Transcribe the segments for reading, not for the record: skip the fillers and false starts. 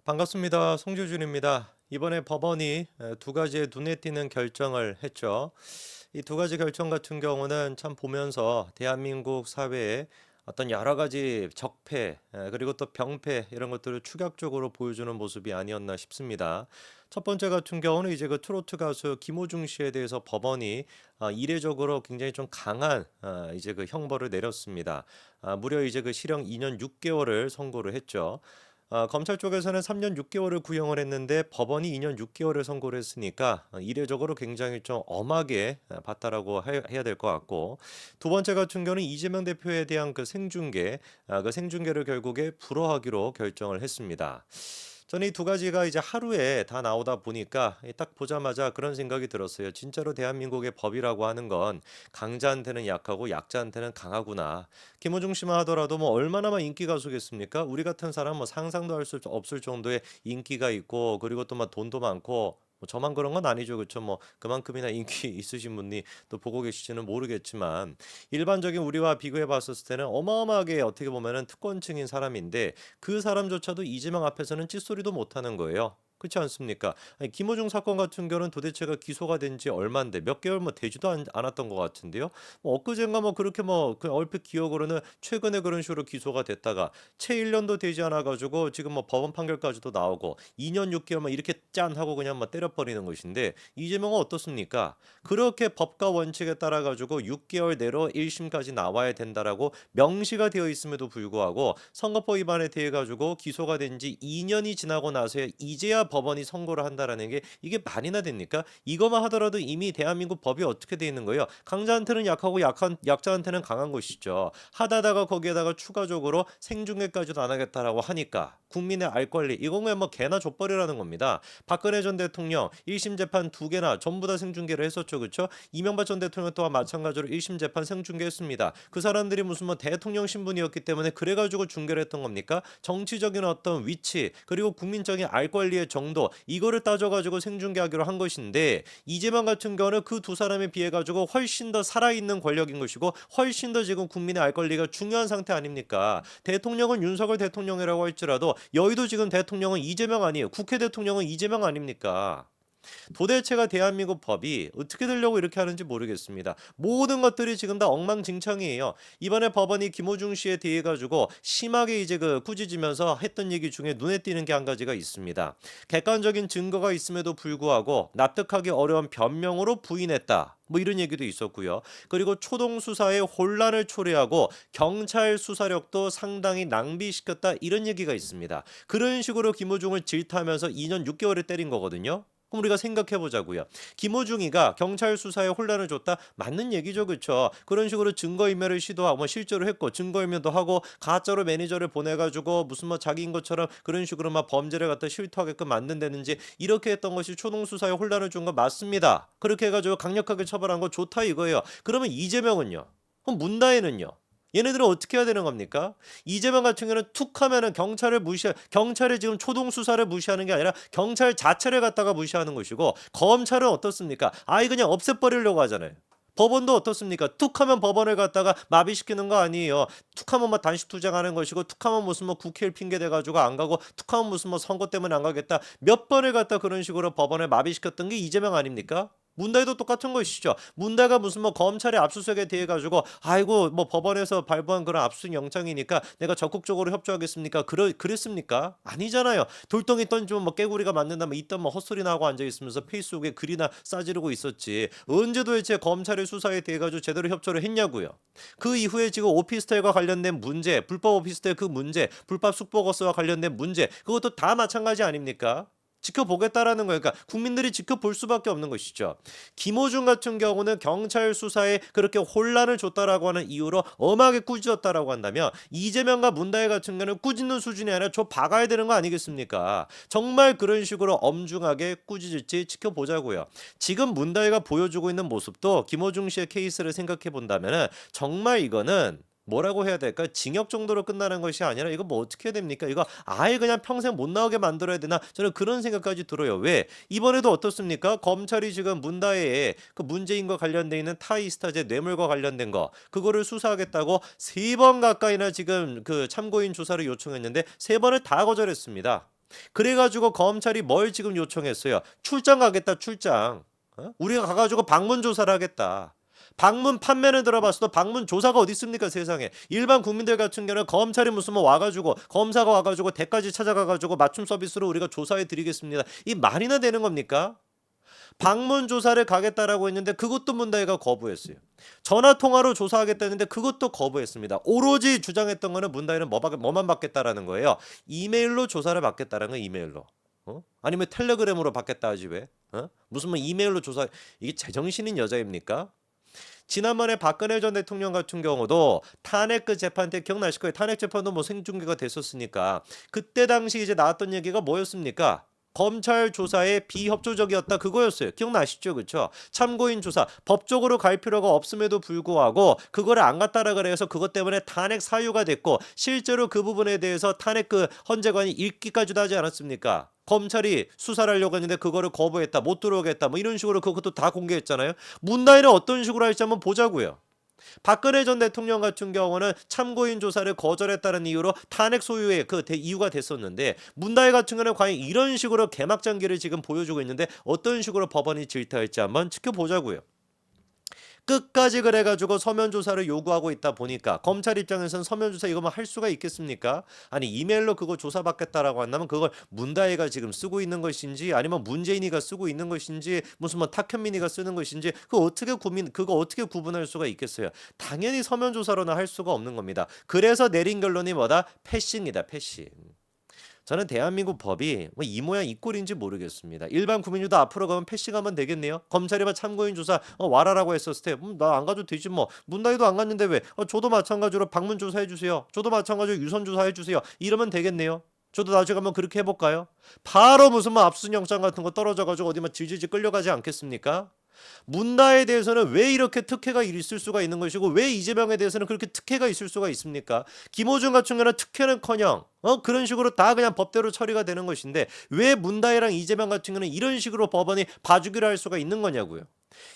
반갑습니다. 송주준입니다. 이번에 법원이 두 가지의 눈에 띄는 결정을 했죠. 이 두 가지 결정 같은 경우는 참 보면서 대한민국 사회의 어떤 여러 가지 적폐, 그리고 또 병폐 이런 것들을 축약적으로 보여주는 모습이 아니었나 싶습니다. 첫 번째 같은 경우는 이제 그 트로트 가수 김호중 씨에 대해서 법원이 이례적으로 굉장히 좀 강한 이제 그 형벌을 내렸습니다. 무려 이제 그 실형 2년 6개월을 선고를 했죠. 검찰 쪽에서는 3년 6 개월을 구형을 했는데 법원이 2년 6 개월을 선고를 했으니까 이례적으로 굉장히 좀 엄하게 봤다라고 해야 될 것 같고, 두 번째 같은 경우는 이재명 대표에 대한 그 생중계, 그 생중계를 결국에 불허하기로 결정을 했습니다. 저는 이 두 가지가 이제 하루에 다 나오다 보니까 딱 보자마자 그런 생각이 들었어요. 진짜로 대한민국의 법이라고 하는 건 강자한테는 약하고 약자한테는 강하구나. 김호중 씨만 하더라도 뭐 얼마나만 인기 가수겠습니까? 우리 같은 사람 뭐 상상도 할 수 없을 정도의 인기가 있고, 그리고 또 막 돈도 많고, 뭐 저만 그런 건 아니죠. 그렇죠? 뭐 그만큼이나 인기 있으신 분이 또 보고 계실지는 모르겠지만, 일반적인 우리와 비교해 봤었을 때는 어마어마하게 어떻게 보면은 특권층인 사람인데, 그 사람조차도 이재명 앞에서는 찌소리도 못하는 거예요. 그렇지 않습니까? 아니, 김호중 사건 같은 경우는 도대체가 기소가 된 지 얼만데 몇 개월 뭐 되지도 않았던 것 같은데요. 뭐 엊그젠가 뭐 그렇게 뭐 그 얼핏 기억으로는 최근에 그런 식으로 기소가 됐다가 채 1년도 되지 않아 가지고 지금 뭐 법원 판결까지도 나오고 2년 6개월만 이렇게 짠 하고 그냥 막 때려버리는 것인데, 이재명은 어떻습니까? 그렇게 법과 원칙에 따라 가지고 6개월 내로 1심까지 나와야 된다라고 명시가 되어 있음에도 불구하고 선거법 위반에 대해 가지고 기소가 된 지 2년이 지나고 나서야 이제야 법원이 선고를 한다라는 게 이게 말이나 됩니까? 이거만 하더라도 이미 대한민국 법이 어떻게 돼 있는 거예요? 강자한테는 약하고 약자한테는 강한 것이죠. 하다다가 거기에다가 추가적으로 생중계까지도 안 하겠다라고 하니까 국민의 알 권리, 이건 그냥 뭐 개나 족벌이라는 겁니다. 박근혜 전 대통령 1심 재판 두 개나 전부 다 생중계를 했었죠. 그렇죠? 이명박 전 대통령 또한 마찬가지로 1심 재판 생중계했습니다. 그 사람들이 무슨 뭐 대통령 신분이었기 때문에 그래가지고 중계를 했던 겁니까? 정치적인 어떤 위치, 그리고 국민적인 알 권리의 정도, 이거를 따져가지고 생중계하기로 한 것인데, 이재명 같은 경우는 그 두 사람에 비해 가지고 훨씬 더 살아있는 권력인 것이고 훨씬 더 지금 국민의 알 권리가 중요한 상태 아닙니까? 대통령은 윤석열 대통령이라고 할지라도 여의도 지금 대통령은 이재명 아니에요. 국회 대통령은 이재명 아닙니까? 도대체가 대한민국 법이 어떻게 되려고 이렇게 하는지 모르겠습니다. 모든 것들이 지금 다 엉망진창이에요. 이번에 법원이 김호중 씨에 대해 가지고 심하게 이제 그 꾸짖으면서 했던 얘기 중에 눈에 띄는 게 한 가지가 있습니다. 객관적인 증거가 있음에도 불구하고 납득하기 어려운 변명으로 부인했다. 뭐 이런 얘기도 있었고요. 그리고 초동 수사에 혼란을 초래하고 경찰 수사력도 상당히 낭비시켰다, 이런 얘기가 있습니다. 그런 식으로 김호중을 질타하면서 2년 6개월을 때린 거거든요. 그럼 우리가 생각해 보자고요. 김호중이가 경찰 수사에 혼란을 줬다, 맞는 얘기죠, 그렇죠? 그런 식으로 증거인멸을 시도하고 뭐 실제로 했고 증거인멸도 하고 가짜로 매니저를 보내가지고 무슨 뭐 자기인 것처럼 그런 식으로 막 범죄를 갖다 실토하게끔 만든다든지 이렇게 했던 것이 초동 수사에 혼란을 준 거 맞습니다. 그렇게 해가지고 강력하게 처벌한 거 좋다 이거예요. 그러면 이재명은요? 그럼 문다혜는요? 얘네들은 어떻게 해야 되는 겁니까? 이재명 같은 경우는 툭 하면은 경찰의 지금 초동 수사를 무시하는 게 아니라 경찰 자체를 갖다가 무시하는 것이고, 검찰은 어떻습니까? 아예 그냥 없애버리려고 하잖아요. 법원도 어떻습니까? 툭 하면 법원을 갖다가 마비시키는 거 아니에요. 툭 하면 뭐 단식 투쟁하는 것이고, 툭 하면 무슨 뭐 국회를 핑계 대가지고 안 가고, 툭 하면 무슨 뭐 선거 때문에 안 가겠다. 몇 번을 갖다 그런 식으로 법원을 마비시켰던 게 이재명 아닙니까? 문다이도 똑같은 것이죠. 문다가 무슨 뭐 검찰의 압수수색에 대해 가지고 아이고 뭐 법원에서 발부한 그런 압수수색 영장이니까 내가 적극적으로 협조하겠습니까? 그랬습니까? 아니잖아요. 돌덩이 던지면 뭐 깨구리가 맞는다면 이딴 뭐 헛소리나 하고 앉아 있으면서 페이스북에 글이나 싸지르고 있었지. 언제 도대체 검찰의 수사에 대해 가지고 제대로 협조를 했냐고요. 그 이후에 지금 오피스텔과 관련된 문제, 불법 오피스텔 그 문제, 불법 숙박업소와 관련된 문제, 그것도 다 마찬가지 아닙니까? 지켜보겠다라는 거예요. 그러니까 국민들이 지켜볼 수밖에 없는 것이죠. 김호중 같은 경우는 경찰 수사에 그렇게 혼란을 줬다라고 하는 이유로 엄하게 꾸짖었다라고 한다면, 이재명과 문다혜 같은 경우는 꾸짖는 수준이 아니라 저 박아야 되는 거 아니겠습니까? 정말 그런 식으로 엄중하게 꾸짖을지 지켜보자고요. 지금 문다혜가 보여주고 있는 모습도 김호중 씨의 케이스를 생각해 본다면은 정말 이거는 뭐라고 해야 될까? 징역 정도로 끝나는 것이 아니라 이거 뭐 어떻게 해야 됩니까? 이거 아예 그냥 평생 못 나오게 만들어야 되나? 저는 그런 생각까지 들어요. 왜? 이번에도 어떻습니까? 검찰이 지금 문다혜의 그 문재인과 관련돼 있는 타이스타제 뇌물과 관련된 거 그거를 수사하겠다고 3번 가까이나 지금 그 참고인 조사를 요청했는데 3번을 다 거절했습니다. 그래가지고 검찰이 뭘 지금 요청했어요? 출장 가겠다, 출장. 우리가 가가지고 방문 조사를 하겠다. 방문 판매는 들어봤어도 방문 조사가 어디 있습니까, 세상에. 일반 국민들 같은 경우는 검찰이 무슨 뭐 와가지고 검사가 와가지고 대까지 찾아가가지고 맞춤 서비스로 우리가 조사해 드리겠습니다. 이 말이나 되는 겁니까? 방문 조사를 가겠다라고 했는데 그것도 문다혜가 거부했어요. 전화 통화로 조사하겠다 했는데 그것도 거부했습니다. 오로지 주장했던 거는 문다혜는 뭐만 받겠다라는 거예요. 이메일로 조사를 받겠다라는 거, 이메일로. 아니면 텔레그램으로 받겠다 하지 왜? 무슨 뭐 이메일로 조사, 이게 제정신인 여자입니까? 지난번에 박근혜 전 대통령 같은 경우도 탄핵 그 재판 때 기억나실 거예요. 탄핵 재판도 뭐 생중계가 됐었으니까 그때 당시 이제 나왔던 얘기가 뭐였습니까? 검찰 조사에 비협조적이었다, 그거였어요. 기억나시죠? 그렇죠? 참고인 조사 법적으로 갈 필요가 없음에도 불구하고 그거를 안 갔다라 그래서 그것 때문에 탄핵 사유가 됐고 실제로 그 부분에 대해서 탄핵 그 헌재관이 읽기까지도 하지 않았습니까? 검찰이 수사를 하려고 했는데 그거를 거부했다, 못 들어오겠다, 뭐 이런 식으로 그것도 다 공개했잖아요. 문다혜는 어떤 식으로 할지 한번 보자고요. 박근혜 전 대통령 같은 경우는 참고인 조사를 거절했다는 이유로 탄핵 소유의 그 이유가 됐었는데, 문다혜 같은 경우는 과연 이런 식으로 개막장기를 지금 보여주고 있는데 어떤 식으로 법원이 질타할지 한번 지켜보자고요. 끝까지 그래가지고 서면 조사를 요구하고 있다 보니까 검찰 입장에서는 서면 조사 이거만 할 수가 있겠습니까? 아니 이메일로 그거 조사받겠다라고 한다면 그걸 문다혜가 지금 쓰고 있는 것인지 아니면 문재인이가 쓰고 있는 것인지 무슨 뭐 탁현민이가 쓰는 것인지 그거 어떻게 구분할 수가 있겠어요? 당연히 서면 조사로는 할 수가 없는 겁니다. 그래서 내린 결론이 뭐다? 패싱이다, 패싱. 저는 대한민국 법이 뭐 이 모양 이 꼴인지 모르겠습니다. 일반 국민들도 앞으로 가면 패싱하면 되겠네요. 검찰이 막 참고인 조사 와라라고 했었을 때 나 안 가도 되지 뭐. 문다희도 안 갔는데 왜? 저도 마찬가지로 방문 조사해 주세요. 저도 마찬가지로 유선 조사해 주세요. 이러면 되겠네요. 저도 나중에 한번 그렇게 해볼까요? 바로 무슨 뭐 압수영장 같은 거 떨어져가지고 어디 막 질질질 끌려가지 않겠습니까? 문다에 대해서는 왜 이렇게 특혜가 있을 수가 있는 것이고 왜 이재명에 대해서는 그렇게 특혜가 있을 수가 있습니까? 김호중 같은 경우는 특혜는커녕 그런 식으로 다 그냥 법대로 처리가 되는 것인데 왜 문다혜랑 이재명 같은 경우는 이런 식으로 법원이 봐주기로 할 수가 있는 거냐고요.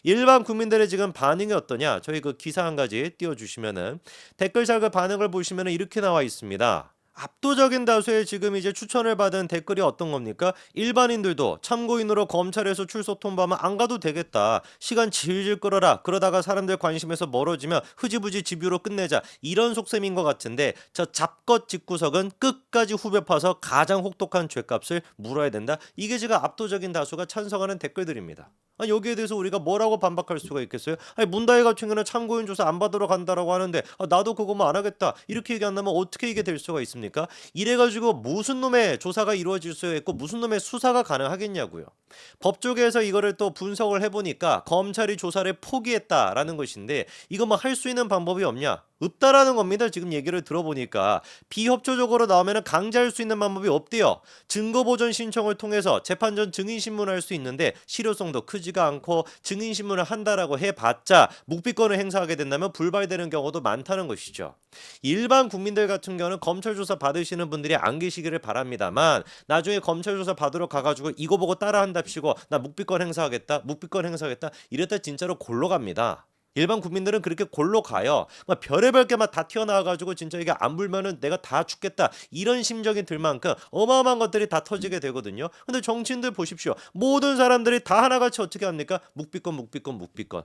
일반 국민들의 지금 반응이 어떠냐? 저희 그 기사 한 가지 띄워주시면은 댓글창 그 반응을 보시면은 이렇게 나와 있습니다. 압도적인 다수의 지금 이제 추천을 받은 댓글이 어떤 겁니까? 일반인들도 참고인으로 검찰에서 출석 통보하면 안 가도 되겠다. 시간 질질 끌어라. 그러다가 사람들 관심에서 멀어지면 흐지부지 집유로 끝내자. 이런 속셈인 것 같은데 저 잡것 집구석은 끝까지 후벼 파서 가장 혹독한 죗값을 물어야 된다. 이게 지금 압도적인 다수가 찬성하는 댓글들입니다. 여기에 대해서 우리가 뭐라고 반박할 수가 있겠어요? 문다혜 같은 경우는 참고인 조사 안 받으러 간다라고 하는데 나도 그거만 안 하겠다 이렇게 얘기한다면 어떻게 이게 될 수가 있습니까? 이래가지고 무슨 놈의 조사가 이루어질 수 있고 무슨 놈의 수사가 가능하겠냐고요. 법조계에서 이거를 또 분석을 해보니까 검찰이 조사를 포기했다라는 것인데 이거 뭐 할 수 있는 방법이 없냐? 없다라는 겁니다. 지금 얘기를 들어보니까 비협조적으로 나오면 강제할 수 있는 방법이 없대요. 증거보전 신청을 통해서 재판 전 증인신문을 할 수 있는데 실효성도 크지가 않고 증인신문을 한다라고 해봤자 묵비권을 행사하게 된다면 불발되는 경우도 많다는 것이죠. 일반 국민들 같은 경우는 검찰 조사 받으시는 분들이 안 계시기를 바랍니다만 나중에 검찰 조사 받으러 가가지고 이거 보고 따라한답시고 나 묵비권 행사하겠다 이랬다 진짜로 골로 갑니다. 일반 국민들은 그렇게 골로 가요. 막 별의별 게 막 다 튀어나와가지고 진짜 이게 안 불면은 내가 다 죽겠다 이런 심정이 들 만큼 어마어마한 것들이 다 터지게 되거든요. 근데 정치인들 보십시오. 모든 사람들이 다 하나같이 어떻게 합니까? 묵비권.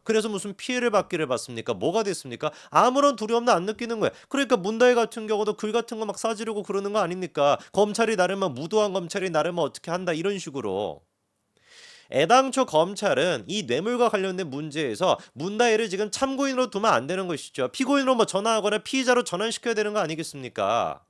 그래서 무슨 피해를 받기를 받습니까? 뭐가 됐습니까? 아무런 두려움도 안 느끼는 거예요. 그러니까 문다혜 같은 경우도 글 같은 거 막 싸지르고 그러는 거 아닙니까? 검찰이 나름 무도한 검찰이 나름 어떻게 한다 이런 식으로. 애당초 검찰은 이 뇌물과 관련된 문제에서 문다혜를 지금 참고인으로 두면 안 되는 것이죠. 피고인으로 뭐 전환하거나 피의자로 전환시켜야 되는 거 아니겠습니까?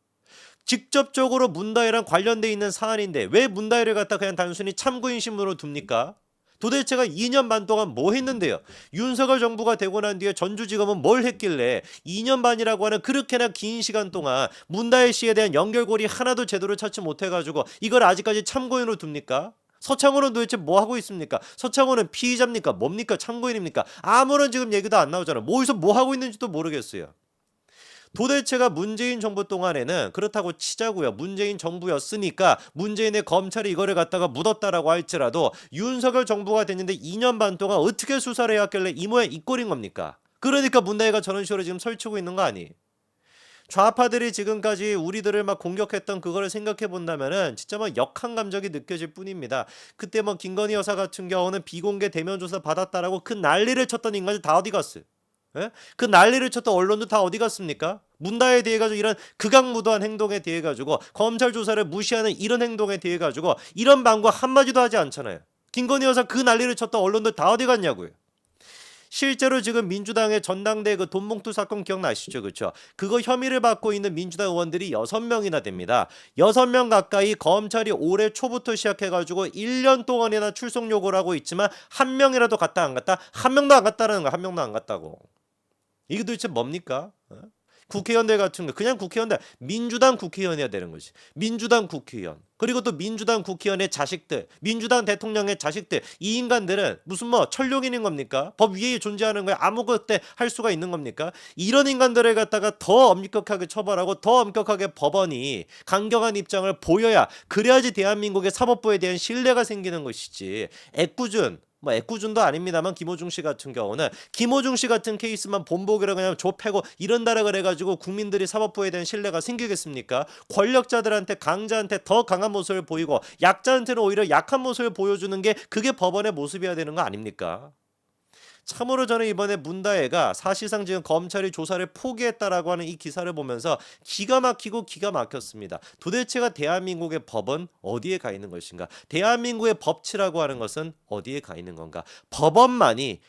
직접적으로 문다혜랑 관련돼 있는 사안인데 왜 문다혜를 갖다 그냥 단순히 참고인 신분으로 둡니까? 도대체가 2년 반 동안 뭐 했는데요? 윤석열 정부가 되고 난 뒤에 전주지검은 뭘 했길래 2년 반이라고 하는 그렇게나 긴 시간 동안 문다혜 씨에 대한 연결고리 하나도 제대로 찾지 못해가지고 이걸 아직까지 참고인으로 둡니까? 서창호는 도대체 뭐 하고 있습니까? 서창호는 피의자입니까? 뭡니까? 참고인입니까? 아무런 지금 얘기도 안 나오잖아. 어디서 뭐 하고 있는지도 모르겠어요. 도대체가 문재인 정부 동안에는 그렇다고 치자고요. 문재인 정부였으니까 문재인의 검찰이 이거를 갖다가 묻었다라고 할지라도 윤석열 정부가 됐는데 2년 반 동안 어떻게 수사를 해왔길래 이 모양 이 꼴인 겁니까? 그러니까 문다혜가 저런 식으로 지금 설치고 있는 거 아니? 좌파들이 지금까지 우리들을 막 공격했던 그거를 생각해 본다면은 진짜 막 역한 감정이 느껴질 뿐입니다. 그때 뭐 김건희 여사 같은 경우는 비공개 대면 조사 받았다라고 그 난리를 쳤던 인간들 다 어디 갔어요? 예? 그 난리를 쳤던 언론도 다 어디 갔습니까? 문다에 대해 가지고 이런 극악무도한 행동에 대해 가지고 검찰 조사를 무시하는 이런 행동에 대해 가지고 이런 방구 한마디도 하지 않잖아요. 김건희 여사 그 난리를 쳤던 언론들 다 어디 갔냐고요. 실제로 지금 민주당의 전당대 그 돈봉투 사건 기억나시죠? 그렇죠? 그거 혐의를 받고 있는 민주당 의원들이 6명이나 됩니다. 6명 가까이 검찰이 올해 초부터 시작해 가지고 1년 동안이나 출석 요구를 하고 있지만 한 명이라도 갔다 안 갔다? 한 명도 안 갔다라는 거. 한 명도 안 갔다고. 이게 도대체 뭡니까? 국회의원들 같은 거 그냥 국회의원들 민주당 국회의원이어야 되는 거지. 민주당 국회의원. 그리고 또 민주당 국회의원의 자식들, 민주당 대통령의 자식들. 이 인간들은 무슨 뭐 천룡인인 겁니까? 법 위에 존재하는 거야. 아무것도 할 수가 있는 겁니까? 이런 인간들을 갖다가 더 엄격하게 처벌하고 더 엄격하게 법원이 강경한 입장을 보여야 그래야지 대한민국의 사법부에 대한 신뢰가 생기는 것이지. 애꿎은 뭐 애꿎은도 아닙니다만 김호중 씨 같은 경우는 김호중 씨 같은 케이스만 본보기로 그냥 좁혀고 이런다라 그래가지고 국민들이 사법부에 대한 신뢰가 생기겠습니까? 권력자들한테 강자한테 더 강한 모습을 보이고 약자한테는 오히려 약한 모습을 보여주는 게 그게 법원의 모습이어야 되는 거 아닙니까? 참으로 저는 이번에 문다혜가 사실상 지금 검찰이 조사를 포기했다라고 하는 이 기사를 보면서 기가 막히고 기가 막혔습니다. 도대체가 대한민국의 법은 어디에 가 있는 것인가? 대한민국의 법치라고 하는 것은 어디에 가 있는 건가? 법원만이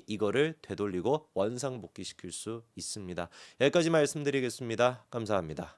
이거를 되돌리고 원상복귀시킬 수 있습니다. 여기까지 말씀드리겠습니다. 감사합니다.